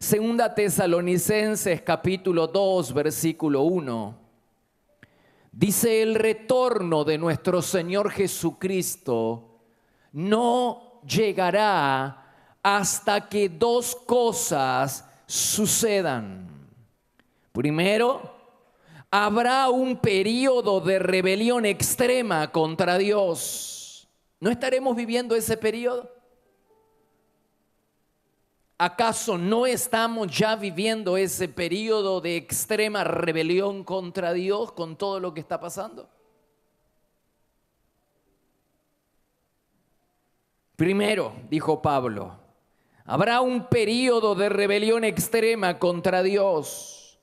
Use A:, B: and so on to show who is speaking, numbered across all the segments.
A: Segunda Tesalonicenses capítulo 2, versículo 1. Dice: el retorno de nuestro Señor Jesucristo no llegará hasta que dos cosas sucedan. Primero, habrá un periodo de rebelión extrema contra Dios. ¿No estaremos viviendo ese periodo? ¿Acaso no estamos ya viviendo ese periodo de extrema rebelión contra Dios con todo lo que está pasando? Primero, dijo Pablo, habrá un periodo de rebelión extrema contra Dios.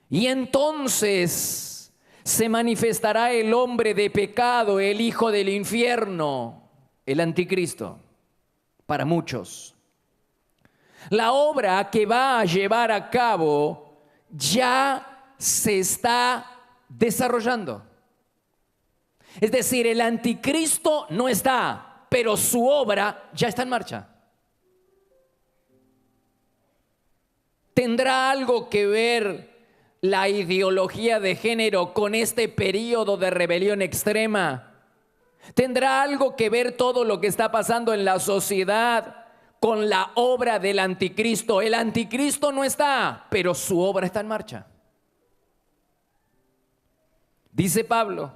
A: Y entonces se manifestará el hombre de pecado, el hijo del infierno, el anticristo, para muchos. La obra que va a llevar a cabo ya se está desarrollando. Es decir, el anticristo no está, pero su obra ya está en marcha. ¿Tendrá algo que ver la ideología de género con este periodo de rebelión extrema? ¿Tendrá algo que ver todo lo que está pasando en la sociedad con la obra del anticristo? El anticristo no está, pero su obra está en marcha. Dice Pablo,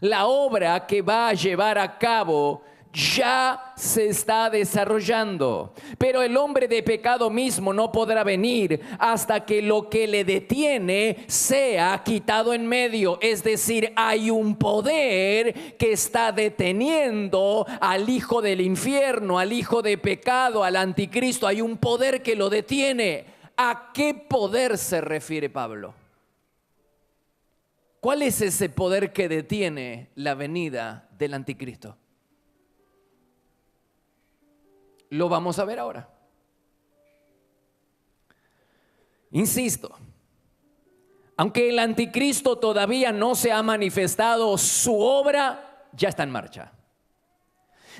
A: la obra que va a llevar a cabo ya se está desarrollando, pero el hombre de pecado mismo no podrá venir hasta que lo que le detiene sea quitado en medio. Es decir, hay un poder que está deteniendo al hijo del infierno, al hijo de pecado, al anticristo. Hay un poder que lo detiene. ¿A qué poder se refiere Pablo? ¿Cuál es ese poder que detiene la venida del anticristo? Lo vamos a ver ahora. Insisto, aunque el anticristo todavía no se ha manifestado, su obra ya está en marcha.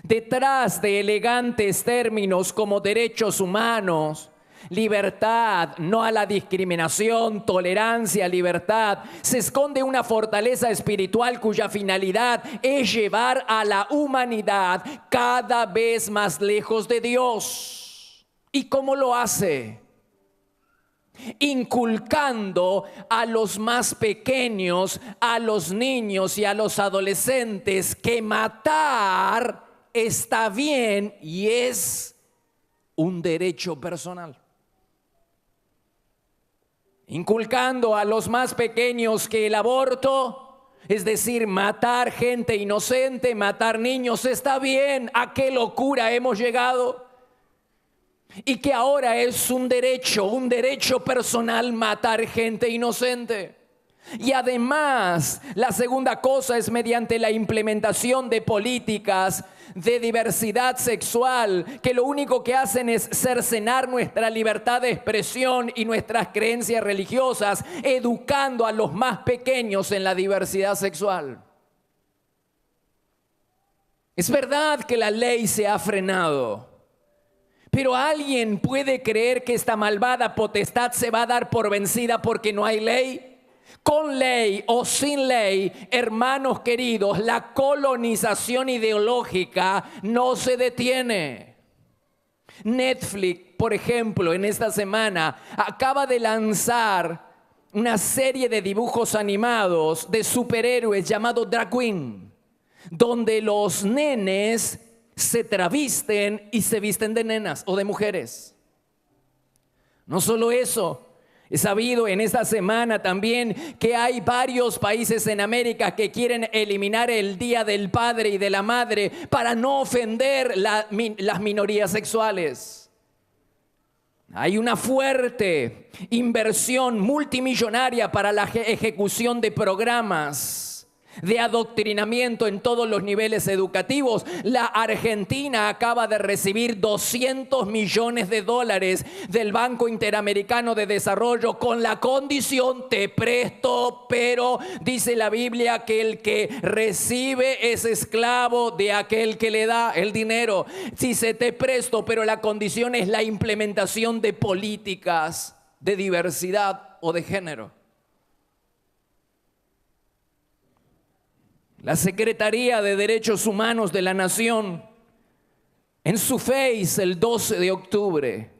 A: Detrás de elegantes términos como derechos humanos, libertad, no a la discriminación, tolerancia, libertad, se esconde una fortaleza espiritual cuya finalidad es llevar a la humanidad cada vez más lejos de Dios. ¿Y cómo lo hace? Inculcando a los más pequeños, a los niños y a los adolescentes que matar está bien y es un derecho personal. Inculcando a los más pequeños que el aborto, es decir, matar gente inocente, matar niños, está bien. ¿A qué locura hemos llegado? Y que ahora es un derecho personal matar gente inocente. Y además, la segunda cosa es mediante la implementación de políticas de diversidad sexual, que lo único que hacen es cercenar nuestra libertad de expresión y nuestras creencias religiosas, educando a los más pequeños en la diversidad sexual. Es verdad que la ley se ha frenado, pero ¿alguien puede creer que esta malvada potestad se va a dar por vencida porque no hay ley? Con ley o sin ley, hermanos queridos, la colonización ideológica no se detiene. Netflix, por ejemplo, en esta semana acaba de lanzar una serie de dibujos animados de superhéroes llamado Drag Queen, donde los nenes se travisten y se visten de nenas o de mujeres. No solo eso, he sabido en esta semana también que hay varios países en América que quieren eliminar el Día del Padre y de la Madre para no ofender las minorías sexuales. Hay una fuerte inversión multimillonaria para la ejecución de programas de adoctrinamiento en todos los niveles educativos. La Argentina acaba de recibir $200 millones del Banco Interamericano de Desarrollo con la condición: te presto, pero dice la Biblia que el que recibe es esclavo de aquel que le da el dinero. Dice: te presto, pero la condición es la implementación de políticas de diversidad o de género. La Secretaría de Derechos Humanos de la Nación, en su Face el 12 de octubre,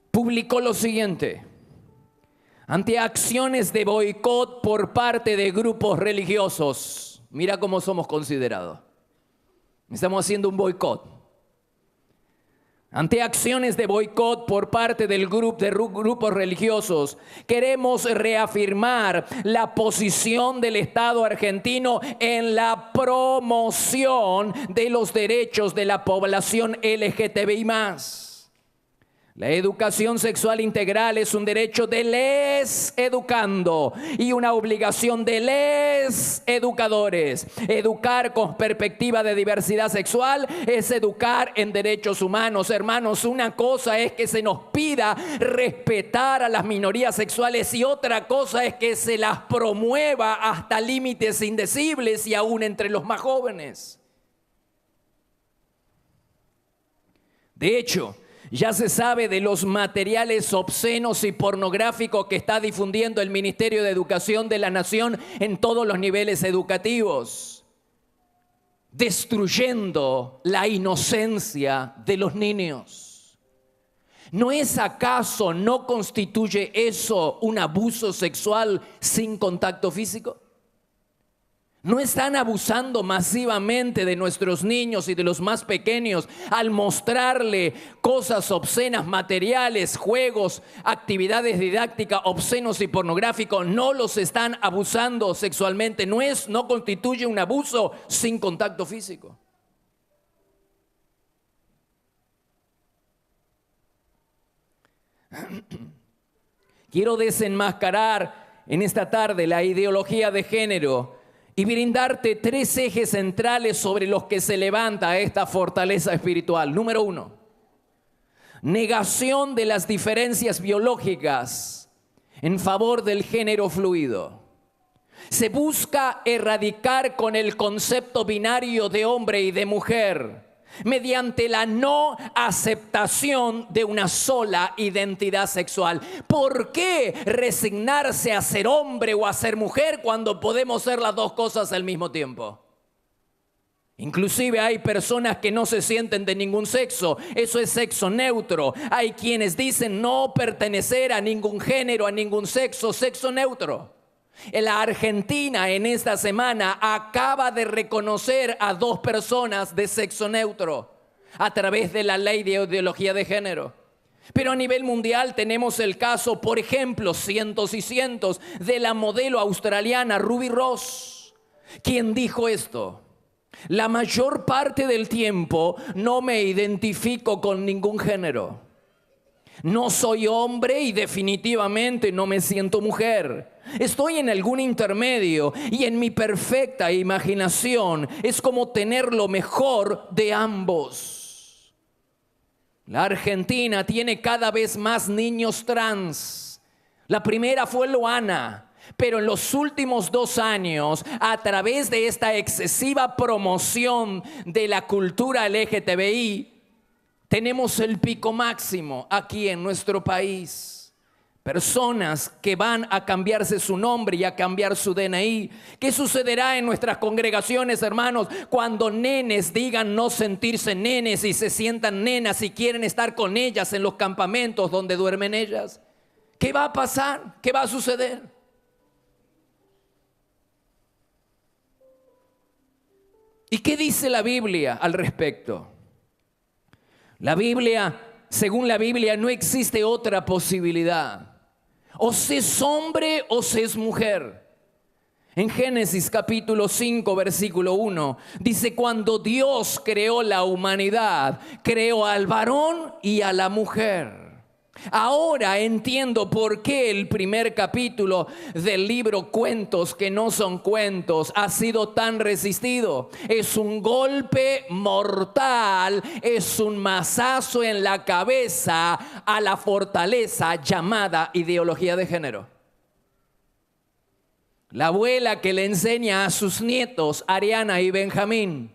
A: publicó lo siguiente: ante acciones de boicot por parte de grupos religiosos. Mira cómo somos considerados. Estamos haciendo un boicot. Ante acciones de boicot por parte de grupos religiosos, queremos reafirmar la posición del Estado argentino en la promoción de los derechos de la población LGTBI+. La educación sexual integral es un derecho de les educando y una obligación de les educadores. Educar con perspectiva de diversidad sexual es educar en derechos humanos. Hermanos, una cosa es que se nos pida respetar a las minorías sexuales y otra cosa es que se las promueva hasta límites indecibles y aún entre los más jóvenes. De hecho, ya se sabe de los materiales obscenos y pornográficos que está difundiendo el Ministerio de Educación de la Nación en todos los niveles educativos, destruyendo la inocencia de los niños. ¿No es acaso, no constituye eso un abuso sexual sin contacto físico? ¿No están abusando masivamente de nuestros niños y de los más pequeños al mostrarle cosas obscenas, materiales, juegos, actividades didácticas obscenos y pornográficos? ¿No los están abusando sexualmente? ¿No constituye un abuso sin contacto físico? Quiero desenmascarar en esta tarde la ideología de género y brindarte 3 ejes centrales sobre los que se levanta esta fortaleza espiritual. Número 1, negación de las diferencias biológicas en favor del género fluido. Se busca erradicar con el concepto binario de hombre y de mujer mediante la no aceptación de una sola identidad sexual. ¿Por qué resignarse a ser hombre o a ser mujer cuando podemos ser las dos cosas al mismo tiempo? Inclusive hay personas que no se sienten de ningún sexo. Eso es sexo neutro. Hay quienes dicen no pertenecer a ningún género, a ningún sexo, sexo neutro. La Argentina en esta semana acaba de reconocer a 2 personas de sexo neutro a través de la ley de ideología de género. Pero a nivel mundial tenemos el caso, por ejemplo, cientos y cientos, de la modelo australiana Ruby Ross, quien dijo esto: la mayor parte del tiempo no me identifico con ningún género. No soy hombre y definitivamente no me siento mujer. Estoy en algún intermedio y en mi perfecta imaginación es como tener lo mejor de ambos. La Argentina tiene cada vez más niños trans. La primera fue Loana, pero en los últimos 2 años, a través de esta excesiva promoción de la cultura LGTBI, tenemos el pico máximo aquí en nuestro país. Personas que van a cambiarse su nombre y a cambiar su DNI. ¿Qué sucederá en nuestras congregaciones, hermanos, cuando nenes digan no sentirse nenes y se sientan nenas y quieren estar con ellas en los campamentos donde duermen ellas? ¿Qué va a pasar? ¿Qué va a suceder? ¿Y qué dice la Biblia al respecto? La Biblia, según la Biblia, no existe otra posibilidad. O se es hombre o se es mujer. En Génesis capítulo 5, versículo 1, dice: cuando Dios creó la humanidad, creó al varón y a la mujer. Ahora entiendo por qué el primer capítulo del libro Cuentos que no son cuentos ha sido tan resistido. Es un golpe mortal, es un mazazo en la cabeza a la fortaleza llamada ideología de género. La abuela que le enseña a sus nietos, Ariana y Benjamín,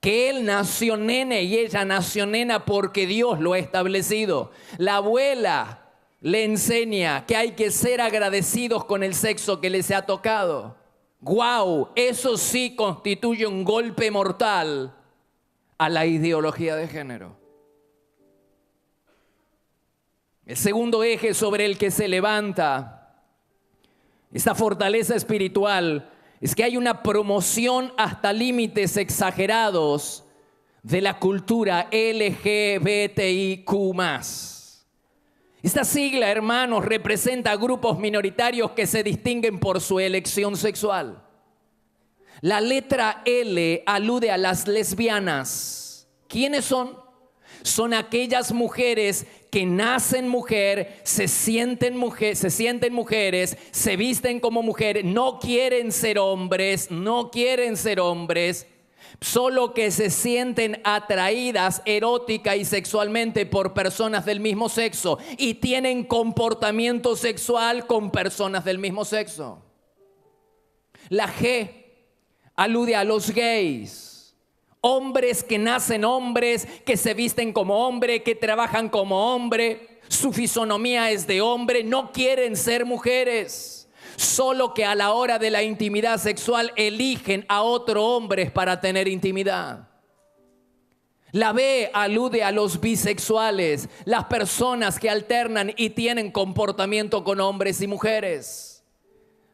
A: que él nació nene y ella nació nena porque Dios lo ha establecido. La abuela le enseña que hay que ser agradecidos con el sexo que les ha tocado. ¡Guau! Eso sí constituye un golpe mortal a la ideología de género. El segundo eje sobre el que se levanta esta fortaleza espiritual es que hay una promoción hasta límites exagerados de la cultura LGBTIQ+. Esta sigla, hermanos, representa grupos minoritarios que se distinguen por su elección sexual. La letra L alude a las lesbianas. ¿Quiénes son? Son aquellas mujeres que nacen mujer, se sienten mujeres, se visten como mujeres, no quieren ser hombres, solo que se sienten atraídas erótica y sexualmente por personas del mismo sexo y tienen comportamiento sexual con personas del mismo sexo. La G alude a los gays. Hombres que nacen hombres, que se visten como hombre, que trabajan como hombre, su fisonomía es de hombre, no quieren ser mujeres, solo que a la hora de la intimidad sexual eligen a otro hombre para tener intimidad. La B alude a los bisexuales, las personas que alternan y tienen comportamiento con hombres y mujeres.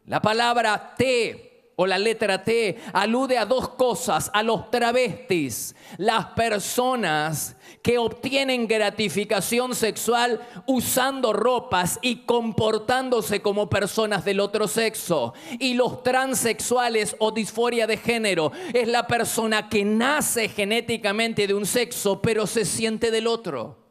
A: La palabra T o la letra T alude a dos cosas: a los travestis, las personas que obtienen gratificación sexual usando ropas y comportándose como personas del otro sexo, y los transexuales o disforia de género es la persona que nace genéticamente de un sexo pero se siente del otro.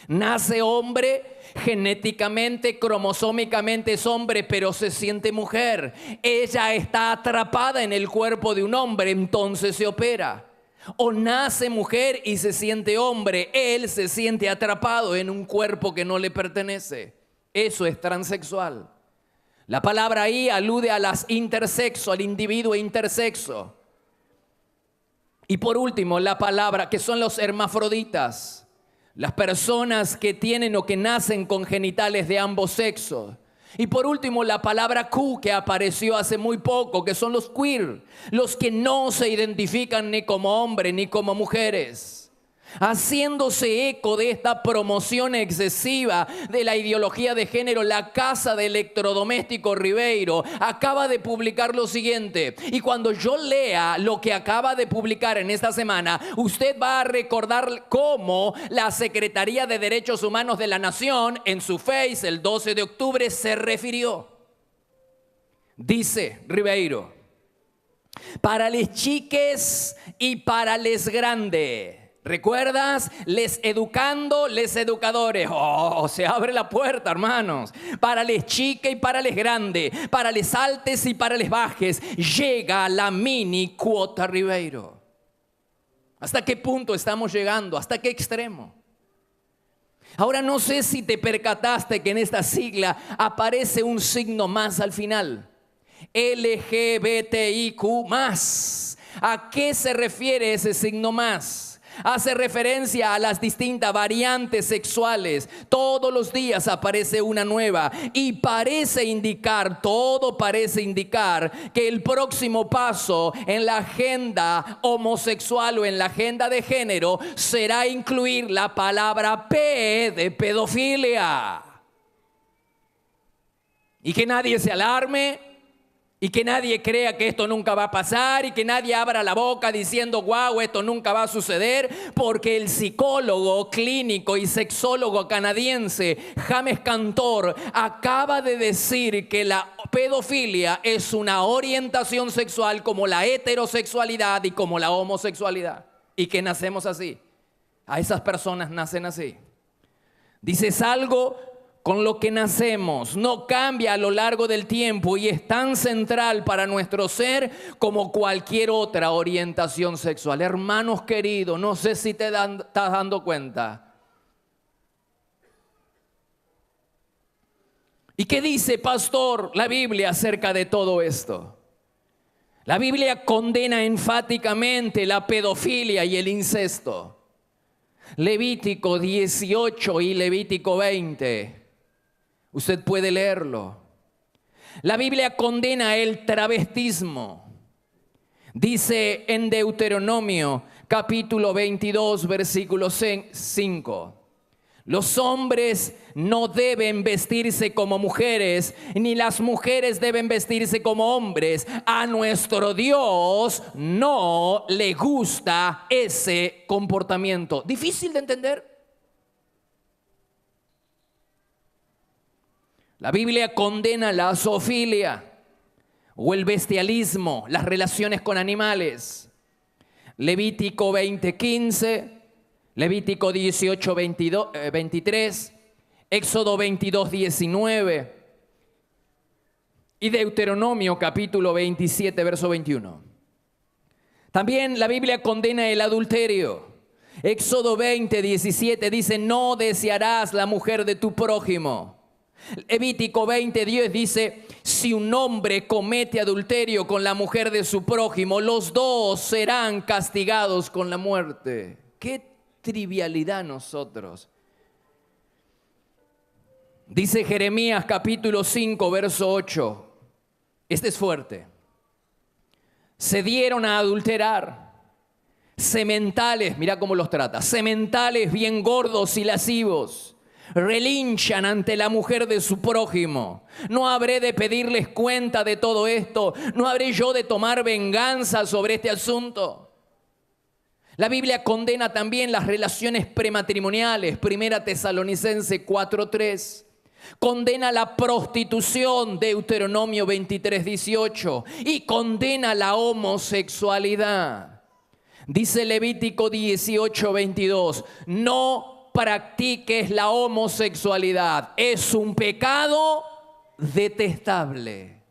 A: Nace hombre, genéticamente, cromosómicamente es hombre, pero se siente mujer. Ella está atrapada en el cuerpo de un hombre, entonces se opera. O nace mujer y se siente hombre, él se siente atrapado en un cuerpo que no le pertenece. Eso es transexual. La palabra ahí alude a las intersexo, al individuo intersexo. Y por último, la palabra que son los hermafroditas. Las personas que tienen o que nacen con genitales de ambos sexos. Y por último, la palabra Q, que apareció hace muy poco, que son los queer, los que no se identifican ni como hombres ni como mujeres. Haciéndose eco de esta promoción excesiva de la ideología de género, la casa de electrodoméstico Ribeiro acaba de publicar lo siguiente. Y cuando yo lea lo que acaba de publicar en esta semana, usted va a recordar cómo la Secretaría de Derechos Humanos de la Nación en su Face el 12 de octubre se refirió. Dice Ribeiro: para les chiques y para les grandes. ¿Recuerdas? Les educando, les educadores. Oh, se abre la puerta, hermanos. Para les chique y para les grande, para les altes y para les bajes, llega la mini cuota Ribeiro. ¿Hasta qué punto estamos llegando? ¿Hasta qué extremo? Ahora no sé si te percataste que en esta sigla aparece un signo más al final. LGBTIQ+. ¿A qué se refiere ese signo más? Hace referencia a las distintas variantes sexuales. Todos los días aparece una nueva y todo parece indicar que el próximo paso en la agenda homosexual o en la agenda de género será incluir la palabra P de pedofilia. Y que nadie se alarme. Y que nadie crea que esto nunca va a pasar y que nadie abra la boca diciendo wow, esto nunca va a suceder, porque el psicólogo clínico y sexólogo canadiense James Cantor acaba de decir que la pedofilia es una orientación sexual como la heterosexualidad y como la homosexualidad, y que nacemos así. A esas personas nacen así. Dice, es algo con lo que nacemos, no cambia a lo largo del tiempo y es tan central para nuestro ser como cualquier otra orientación sexual. Hermanos queridos, no sé si te estás dando cuenta. ¿Y qué dice, pastor, la Biblia acerca de todo esto? La Biblia condena enfáticamente la pedofilia y el incesto. Levítico 18 y Levítico 20. Usted puede leerlo. La Biblia condena el travestismo. Dice en Deuteronomio capítulo 22, versículo 5. Los hombres no deben vestirse como mujeres, ni las mujeres deben vestirse como hombres. A nuestro Dios no le gusta ese comportamiento. ¿Difícil de entender? La Biblia condena la zoofilia o el bestialismo, las relaciones con animales. Levítico 20:15, Levítico 18:23, Éxodo 22:19 y Deuteronomio capítulo 27, verso 21. También la Biblia condena el adulterio. Éxodo 20:17 dice, no desearás la mujer de tu prójimo. Levítico 20:10 dice, si un hombre comete adulterio con la mujer de su prójimo, los dos serán castigados con la muerte. ¡Qué trivialidad nosotros! Dice Jeremías capítulo 5, verso 8. Este es fuerte. Se dieron a adulterar. Sementales, mira cómo los trata. Sementales bien gordos y lascivos. Relinchan ante la mujer de su prójimo. No habré de pedirles cuenta de todo esto. No habré yo de tomar venganza sobre este asunto. La Biblia condena también las relaciones prematrimoniales. Primera Tesalonicense 4:3. Condena la prostitución, Deuteronomio 23:18. Y condena la homosexualidad. Dice Levítico 18:22. No practiques la homosexualidad. Es un pecado detestable.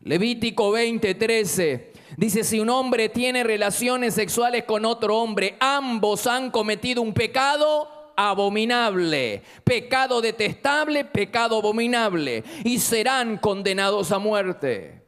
A: Levítico 20:13 dice, si un hombre tiene relaciones sexuales con otro hombre, ambos han cometido un pecado abominable, pecado detestable, pecado abominable, y serán condenados a muerte.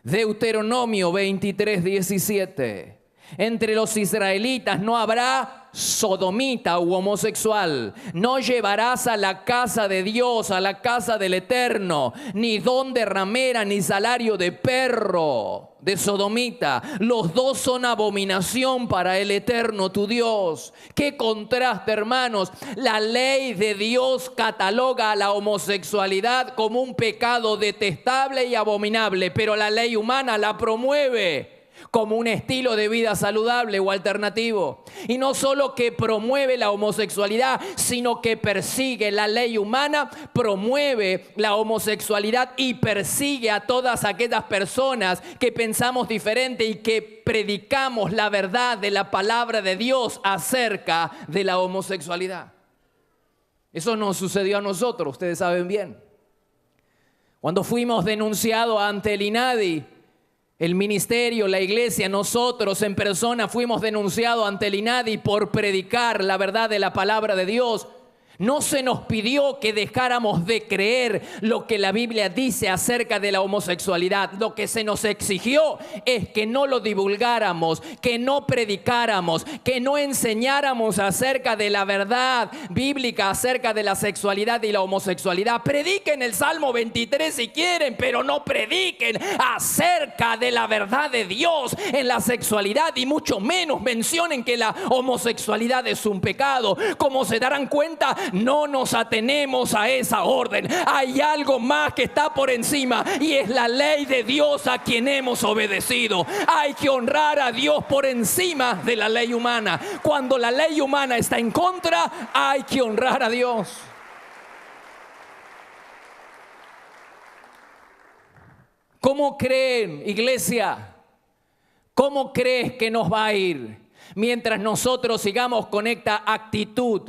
A: Deuteronomio 23:17. Entre los israelitas no habrá sodomita u homosexual. No llevarás a la casa de Dios, a la casa del Eterno, ni don de ramera, ni salario de perro, de sodomita. Los dos son abominación para el Eterno tu Dios. Qué contraste, hermanos. La ley de Dios cataloga a la homosexualidad como un pecado detestable y abominable, pero la ley humana la promueve como un estilo de vida saludable o alternativo. Y no solo que promueve la homosexualidad, sino que persigue. La ley humana promueve la homosexualidad y persigue a todas aquellas personas que pensamos diferente y que predicamos la verdad de la palabra de Dios acerca de la homosexualidad. Eso nos sucedió a nosotros, ustedes saben bien. Cuando fuimos denunciados ante el INADI, el ministerio, la iglesia, nosotros en persona fuimos denunciados ante el INADI por predicar la verdad de la palabra de Dios. No se nos pidió que dejáramos de creer lo que la Biblia dice acerca de la homosexualidad. Lo que se nos exigió es que no lo divulgáramos, que no predicáramos, que no enseñáramos acerca de la verdad bíblica, acerca de la sexualidad y la homosexualidad. Prediquen el Salmo 23 si quieren, pero no prediquen acerca de la verdad de Dios en la sexualidad, y mucho menos mencionen que la homosexualidad es un pecado. Como se darán cuenta, no nos atenemos a esa orden. Hay algo más que está por encima, y es la ley de Dios a quien hemos obedecido. Hay que honrar a Dios por encima de la ley humana. Cuando la ley humana está en contra, hay que honrar a Dios. ¿Cómo creen, iglesia? ¿Cómo crees que nos va a ir mientras nosotros sigamos con esta actitud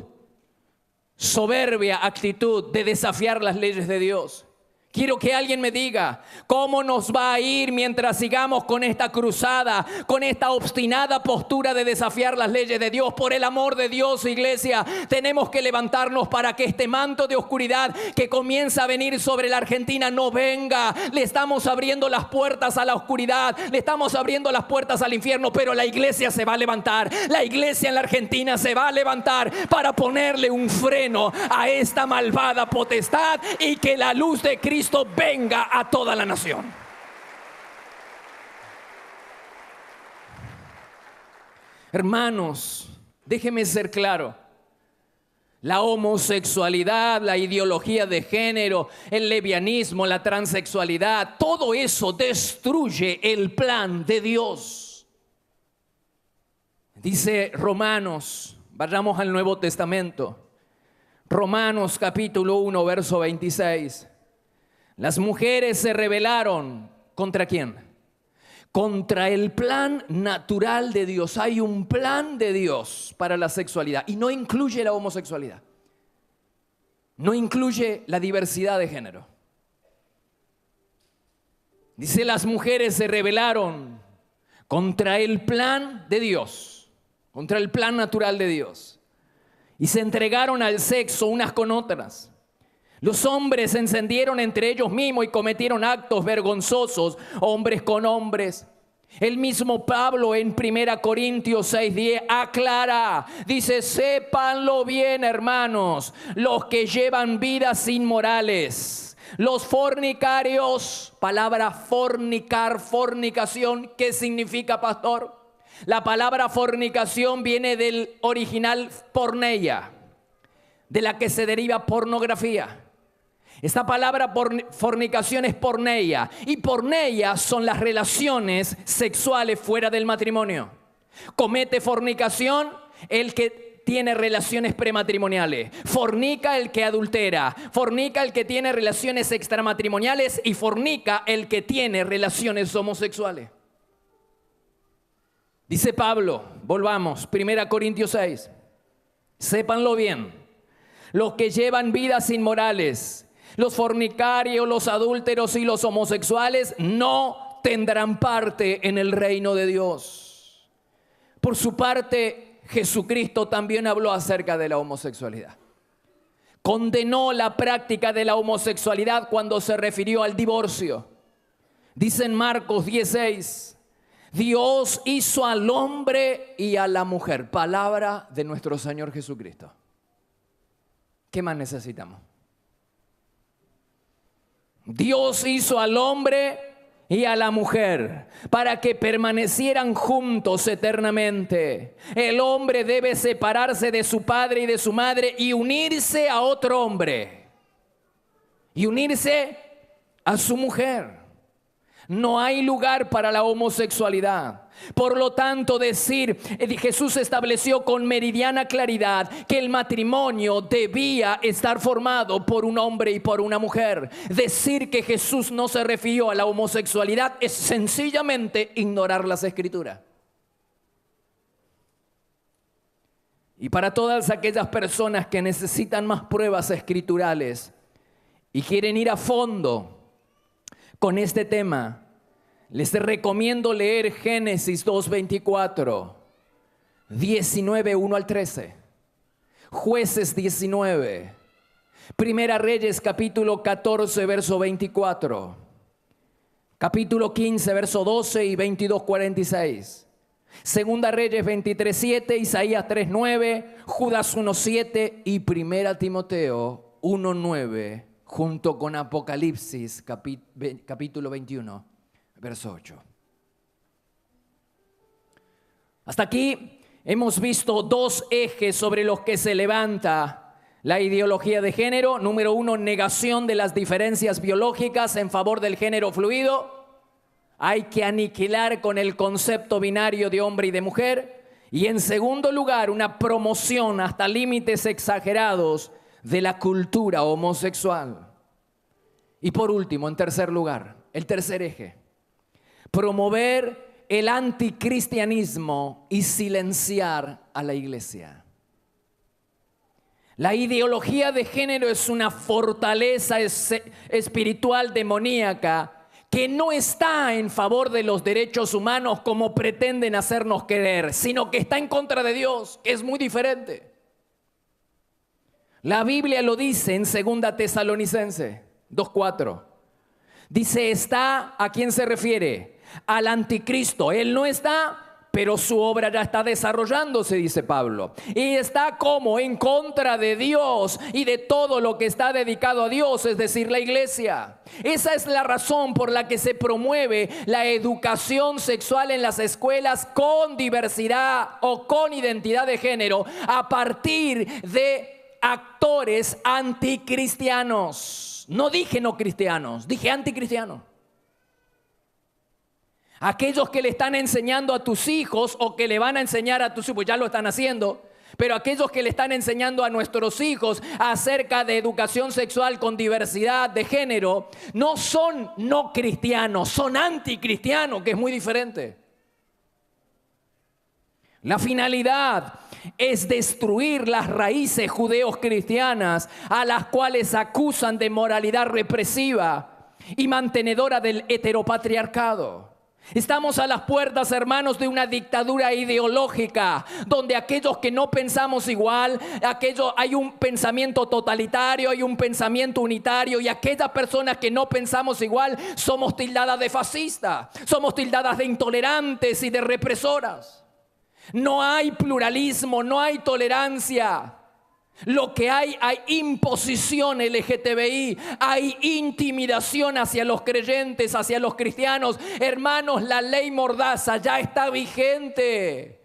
A: soberbia actitud de desafiar las leyes de Dios. Quiero que alguien me diga cómo nos va a ir mientras sigamos con esta cruzada, con esta obstinada postura de desafiar las leyes de Dios. Por el amor de Dios, iglesia, tenemos que levantarnos para que este manto de oscuridad que comienza a venir sobre la Argentina no venga. Le estamos abriendo las puertas a la oscuridad, le estamos abriendo las puertas al infierno, pero la iglesia se va a levantar. La iglesia en la Argentina se va a levantar para ponerle un freno a esta malvada potestad y que la luz de Cristo venga a toda la nación. Hermanos, déjeme ser claro. La homosexualidad, la ideología de género, el lesbianismo, la transexualidad, todo eso destruye el plan de Dios. Dice Romanos, vayamos al Nuevo Testamento. Romanos capítulo 1, verso 26. Las mujeres se rebelaron. ¿Contra quién? Contra el plan natural de Dios. Hay un plan de Dios para la sexualidad y no incluye la homosexualidad. No incluye la diversidad de género. Dice, las mujeres se rebelaron contra el plan de Dios, contra el plan natural de Dios, y se entregaron al sexo unas con otras. Los hombres se encendieron entre ellos mismos y cometieron actos vergonzosos, hombres con hombres. El mismo Pablo en 1 Corintios 6:10 aclara, dice, sépanlo bien, hermanos, los que llevan vidas inmorales, los fornicarios, palabra fornicar, fornicación, ¿qué significa, pastor? La palabra fornicación viene del original porneia, de la que se deriva pornografía. Esta palabra fornicación es porneia, y porneia son las relaciones sexuales fuera del matrimonio. Comete fornicación el que tiene relaciones prematrimoniales, fornica el que adultera, fornica el que tiene relaciones extramatrimoniales y fornica el que tiene relaciones homosexuales. Dice Pablo, volvamos, 1 Corintios 6, sépanlo bien, los que llevan vidas inmorales, los fornicarios, los adúlteros y los homosexuales no tendrán parte en el reino de Dios. Por su parte, Jesucristo también habló acerca de la homosexualidad. Condenó la práctica de la homosexualidad cuando se refirió al divorcio. Dice en Marcos 16, Dios hizo al hombre y a la mujer. Palabra de nuestro Señor Jesucristo. ¿Qué más necesitamos? Dios hizo al hombre y a la mujer para que permanecieran juntos eternamente. El hombre debe separarse de su padre y de su madre y unirse a otro hombre. Y unirse a su mujer. No hay lugar para la homosexualidad. Por lo tanto, Jesús estableció con meridiana claridad que el matrimonio debía estar formado por un hombre y por una mujer. Decir que Jesús no se refirió a la homosexualidad es sencillamente ignorar las Escrituras. Y para todas aquellas personas que necesitan más pruebas escriturales y quieren ir a fondo con este tema, les recomiendo leer Génesis 2:24, 19, 1 al 13, Jueces 19, Primera Reyes capítulo 14, verso 24, capítulo 15, verso 12 y 22, 46, Segunda Reyes 23:7, Isaías 3:9, Judas 1:7 y Primera Timoteo 1:9, junto con Apocalipsis capítulo 21, verso 8. Hasta aquí hemos visto dos ejes sobre los que se levanta la ideología de género. Número uno, negación de las diferencias biológicas en favor del género fluido. Hay que aniquilar con el concepto binario de hombre y de mujer. Y en segundo lugar, una promoción hasta límites exagerados de la cultura homosexual. Y por último, en tercer lugar, el tercer eje, promover el anticristianismo y silenciar a la iglesia. La ideología de género es una fortaleza espiritual demoníaca que no está en favor de los derechos humanos como pretenden hacernos creer, sino que está en contra de Dios, que es muy diferente. La Biblia lo dice en 2 Tesalonicenses 2:4. Dice, está, ¿a quién se refiere? Al anticristo. Él no está, pero su obra ya está desarrollándose, dice Pablo. Y está como en contra de Dios y de todo lo que está dedicado a Dios, es decir, la iglesia. Esa es la razón por la que se promueve la educación sexual en las escuelas con diversidad o con identidad de género a partir de actores anticristianos. No dije no cristianos, dije anticristianos. Aquellos que le están enseñando a tus hijos o que le van a enseñar a tus hijos, pues ya lo están haciendo, pero aquellos que le están enseñando a nuestros hijos acerca de educación sexual con diversidad de género, no son no cristianos, son anticristianos, que es muy diferente. La finalidad es destruir las raíces judeos cristianas a las cuales acusan de moralidad represiva y mantenedora del heteropatriarcado. Estamos a las puertas, hermanos, de una dictadura ideológica donde aquellos que no pensamos igual, hay un pensamiento totalitario, hay un pensamiento unitario, y aquellas personas que no pensamos igual somos tildadas de fascistas, somos tildadas de intolerantes y de represoras. No hay pluralismo, no hay tolerancia. Lo que hay imposición LGTBI, hay intimidación hacia los creyentes, hacia los cristianos. Hermanos, la ley Mordaza ya está vigente.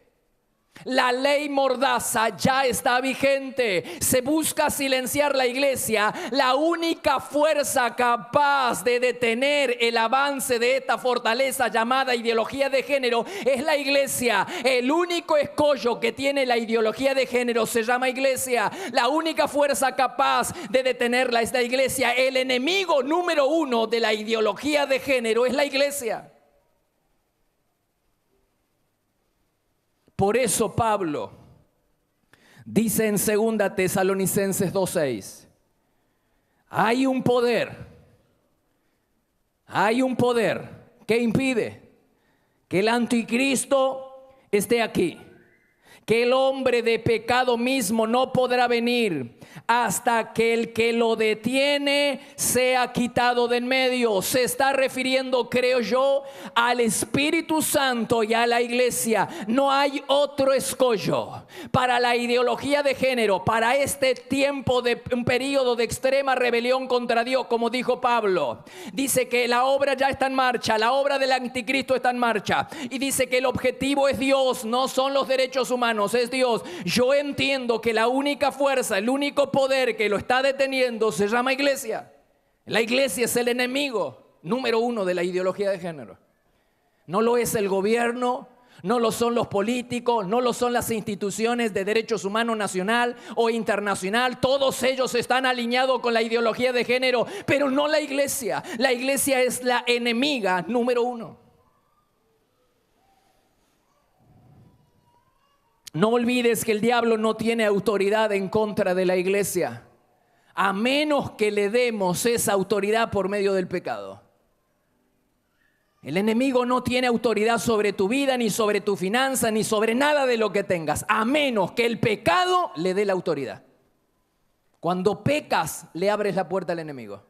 A: La ley Mordaza ya está vigente. Se busca silenciar la iglesia. La única fuerza capaz de detener el avance de esta fortaleza llamada ideología de género es la iglesia. El único escollo que tiene la ideología de género se llama iglesia. La única fuerza capaz de detenerla es la iglesia. El enemigo número uno de la ideología de género es la iglesia. Por eso Pablo dice en 2 Tesalonicenses 2:6, hay un poder que impide que el anticristo esté aquí, que el hombre de pecado mismo no podrá venir hasta que el que lo detiene sea quitado de en medio. Se está refiriendo, creo yo, al Espíritu Santo y a la iglesia. No hay otro escollo para la ideología de género, para este tiempo de un periodo de extrema rebelión contra Dios, como dijo Pablo. Dice que la obra ya está en marcha, la obra del anticristo está en marcha, y dice que el objetivo es Dios, no son los derechos humanos, es Dios. Yo entiendo que la única fuerza, el único poder que lo está deteniendo se llama iglesia. La iglesia es el enemigo número uno de la ideología de género. No lo es el gobierno, no lo son los políticos, no lo son las instituciones de derechos humanos nacional o internacional. Todos ellos están alineados con la ideología de género, pero no la iglesia. La iglesia es la enemiga número uno. No olvides que el diablo no tiene autoridad en contra de la iglesia, a menos que le demos esa autoridad por medio del pecado. El enemigo no tiene autoridad sobre tu vida, ni sobre tu finanza, ni sobre nada de lo que tengas, a menos que el pecado le dé la autoridad. Cuando pecas, le abres la puerta al enemigo.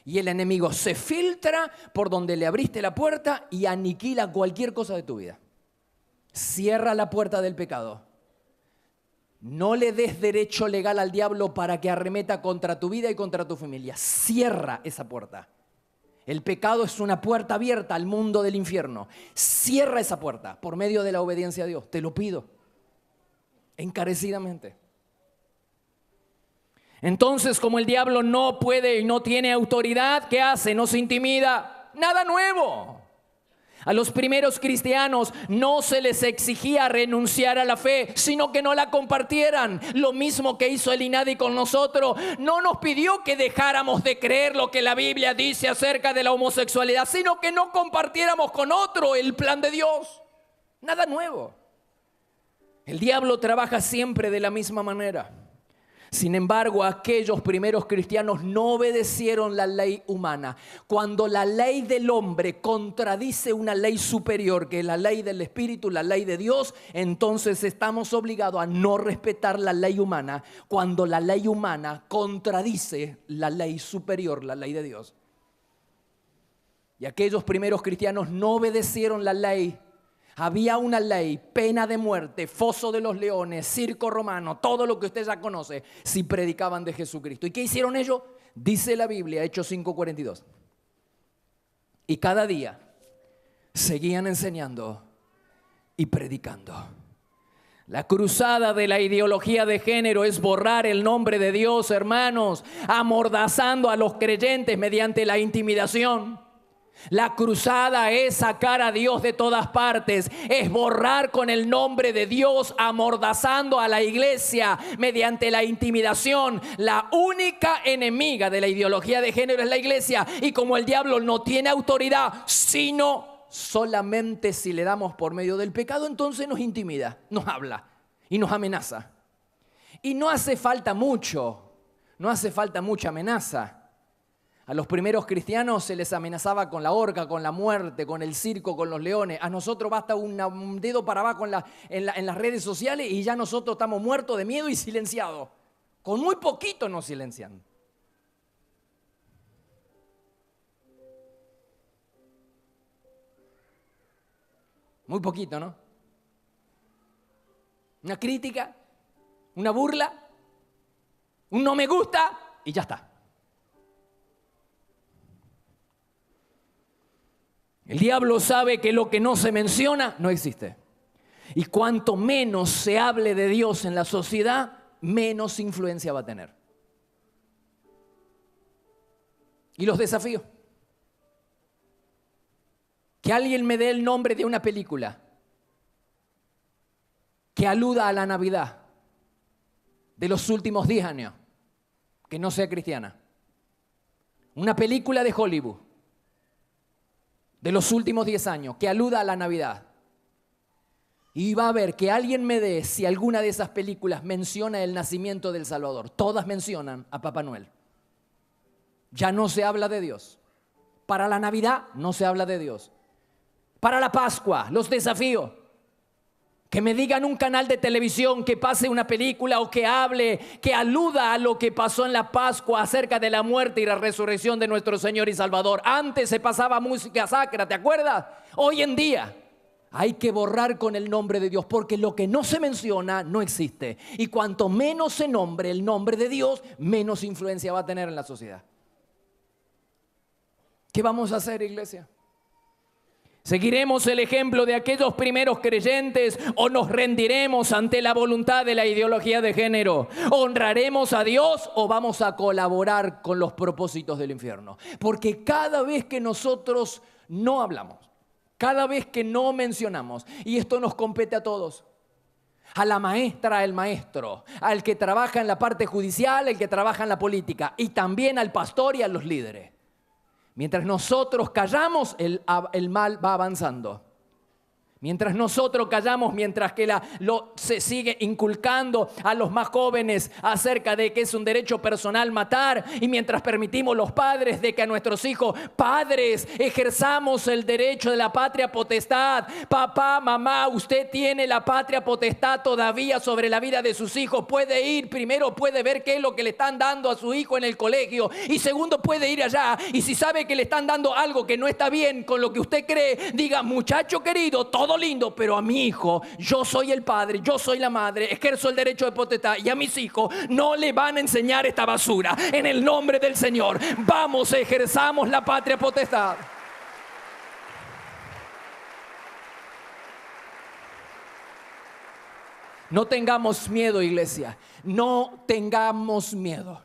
A: Y el enemigo se filtra por donde le abriste la puerta y aniquila cualquier cosa de tu vida. Cierra la puerta del pecado. No le des derecho legal al diablo para que arremeta contra tu vida y contra tu familia. Cierra esa puerta. El pecado es una puerta abierta al mundo del infierno. Cierra esa puerta por medio de la obediencia a Dios. Te lo pido encarecidamente. Entonces, como el diablo no puede y no tiene autoridad, ¿qué hace? Nos intimida. Nada nuevo. A los primeros cristianos no se les exigía renunciar a la fe, sino que no la compartieran. Lo mismo que hizo el INADI con nosotros. No nos pidió que dejáramos de creer lo que la Biblia dice acerca de la homosexualidad, sino que no compartiéramos con otro el plan de Dios. Nada nuevo. El diablo trabaja siempre de la misma manera. Sin embargo, aquellos primeros cristianos no obedecieron la ley humana. Cuando la ley del hombre contradice una ley superior, que es la ley del Espíritu, la ley de Dios, entonces estamos obligados a no respetar la ley humana cuando la ley humana contradice la ley superior, la ley de Dios. Y aquellos primeros cristianos no obedecieron la ley. Había una ley, pena de muerte, foso de los leones, circo romano, todo lo que usted ya conoce, si predicaban de Jesucristo. ¿Y qué hicieron ellos? Dice la Biblia, Hechos 5:42. Y cada día seguían enseñando y predicando. La cruzada de la ideología de género es borrar el nombre de Dios, hermanos, amordazando a los creyentes mediante la intimidación. La cruzada es sacar a Dios de todas partes, es borrar con el nombre de Dios, amordazando a la iglesia mediante la intimidación. La única enemiga de la ideología de género es la iglesia, y como el diablo no tiene autoridad, sino solamente si le damos por medio del pecado, entonces nos intimida, nos habla y nos amenaza. Y no hace falta mucho, no hace falta mucha amenaza. A los primeros cristianos se les amenazaba con la horca, con la muerte, con el circo, con los leones. A nosotros basta un dedo para abajo en las redes sociales y ya nosotros estamos muertos de miedo y silenciados. Con muy poquito nos silencian. Muy poquito, ¿no? Una crítica, una burla, un no me gusta y ya está. El diablo sabe que lo que no se menciona no existe. Y cuanto menos se hable de Dios en la sociedad, menos influencia va a tener. Y los desafíos. Que alguien me dé el nombre de una película que aluda a la Navidad de los últimos 10 años, que no sea cristiana. Una película de Hollywood de los últimos 10 años, que aluda a la Navidad. Y va a ver que alguien me dé si alguna de esas películas menciona el nacimiento del Salvador. Todas mencionan a Papá Noel. Ya no se habla de Dios. Para la Navidad no se habla de Dios. Para la Pascua, los desafíos. Que me digan un canal de televisión que pase una película o que hable, que aluda a lo que pasó en la Pascua acerca de la muerte y la resurrección de nuestro Señor y Salvador. Antes se pasaba música sacra, ¿te acuerdas? Hoy en día hay que borrar con el nombre de Dios, porque lo que no se menciona no existe. Y cuanto menos se nombre el nombre de Dios, menos influencia va a tener en la sociedad. ¿Qué vamos a hacer, iglesia? ¿Seguiremos el ejemplo de aquellos primeros creyentes o nos rendiremos ante la voluntad de la ideología de género? ¿Honraremos a Dios o vamos a colaborar con los propósitos del infierno? Porque cada vez que nosotros no hablamos, cada vez que no mencionamos, y esto nos compete a todos, a la maestra, al maestro, al que trabaja en la parte judicial, al que trabaja en la política, y también al pastor y a los líderes. Mientras nosotros callamos, el mal va avanzando. Mientras nosotros callamos, mientras que se sigue inculcando a los más jóvenes acerca de que es un derecho personal matar, y mientras permitimos los padres de que a nuestros hijos, padres, ejerzamos el derecho de la patria potestad. Papá, mamá, usted tiene la patria potestad todavía sobre la vida de sus hijos. Puede ir, primero puede ver qué es lo que le están dando a su hijo en el colegio, y segundo puede ir allá, y si sabe que le están dando algo que no está bien con lo que usted cree, diga: muchacho querido, todo lindo, pero a mi hijo, yo soy el padre, yo soy la madre, ejerzo el derecho de potestad, y a mis hijos no le van a enseñar esta basura. En el nombre del Señor, vamos, ejerzamos la patria potestad. No tengamos miedo, iglesia, no tengamos miedo.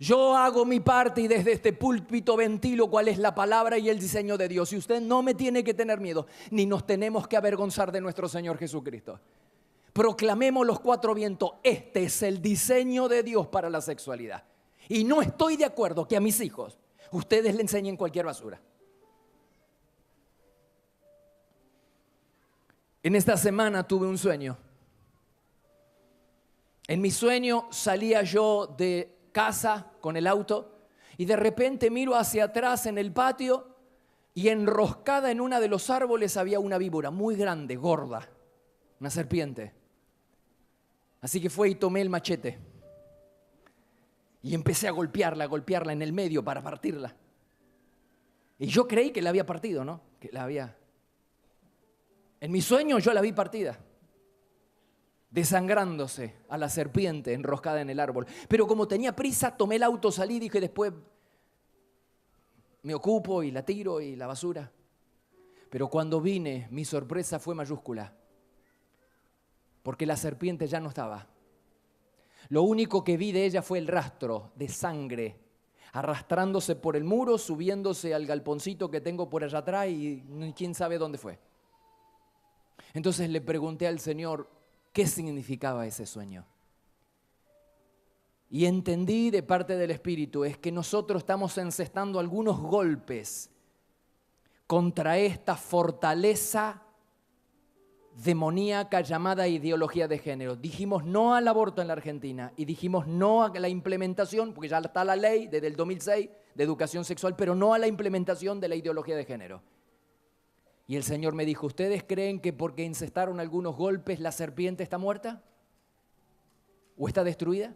A: Yo hago mi parte y desde este púlpito ventilo cuál es la palabra y el diseño de Dios. Y usted no me tiene que tener miedo, ni nos tenemos que avergonzar de nuestro Señor Jesucristo. Proclamemos los cuatro vientos: este es el diseño de Dios para la sexualidad. Y no estoy de acuerdo que a mis hijos ustedes le enseñen cualquier basura. En esta semana tuve un sueño En mi sueño salía yo de casa con el auto y de repente miro hacia atrás en el patio y enroscada en uno de los árboles había una víbora muy grande, gorda, una serpiente. Así que fue y tomé el machete y empecé a golpearla en el medio para partirla. Y yo creí que la había partido, ¿no? En mi sueño yo la vi partida, desangrándose a la serpiente enroscada en el árbol. Pero como tenía prisa, tomé el auto, salí y dije después me ocupo y la tiro y la basura. Pero cuando vine, mi sorpresa fue mayúscula, porque la serpiente ya no estaba. Lo único que vi de ella fue el rastro de sangre, arrastrándose por el muro, subiéndose al galponcito que tengo por allá atrás y quién sabe dónde fue. Entonces le pregunté al Señor qué significaba ese sueño. Y entendí de parte del Espíritu es que nosotros estamos encestando algunos golpes contra esta fortaleza demoníaca llamada ideología de género. Dijimos no al aborto en la Argentina y dijimos no a la implementación, porque ya está la ley desde el 2006 de educación sexual, pero no a la implementación de la ideología de género. Y el Señor me dijo, ¿ustedes creen que porque incestaron algunos golpes la serpiente está muerta? ¿O está destruida?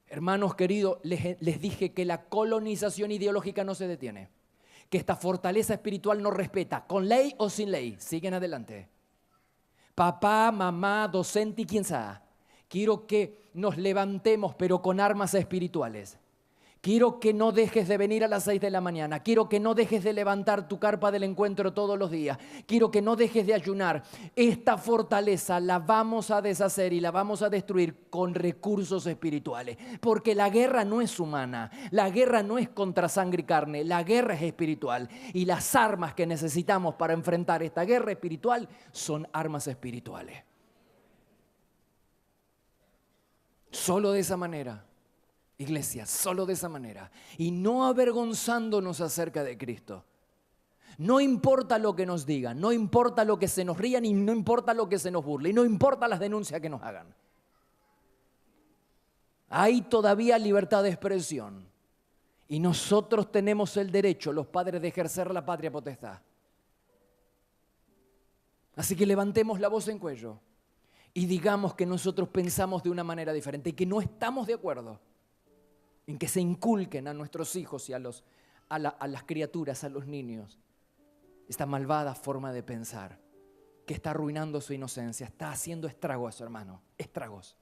A: Hermanos queridos, les dije que la colonización ideológica no se detiene, que esta fortaleza espiritual no respeta, con ley o sin ley. Siguen adelante. Papá, mamá, docente y quien sea, quiero que nos levantemos, pero con armas espirituales. Quiero que no dejes de venir a las 6 de la mañana. Quiero que no dejes de levantar tu carpa del encuentro todos los días. Quiero que no dejes de ayunar. Esta fortaleza la vamos a deshacer y la vamos a destruir con recursos espirituales. Porque la guerra no es humana. La guerra no es contra sangre y carne. La guerra es espiritual. Y las armas que necesitamos para enfrentar esta guerra espiritual son armas espirituales. Solo de esa manera. Iglesia, solo de esa manera. Y no avergonzándonos acerca de Cristo. No importa lo que nos digan, no importa lo que se nos rían y no importa lo que se nos burle y no importa las denuncias que nos hagan. Hay todavía libertad de expresión y nosotros tenemos el derecho, los padres, de ejercer la patria potestad. Así que levantemos la voz en cuello y digamos que nosotros pensamos de una manera diferente y que no estamos de acuerdo en que se inculquen a nuestros hijos y a las criaturas, a los niños, esta malvada forma de pensar que está arruinando su inocencia, está haciendo estragos a su hermano, estragos.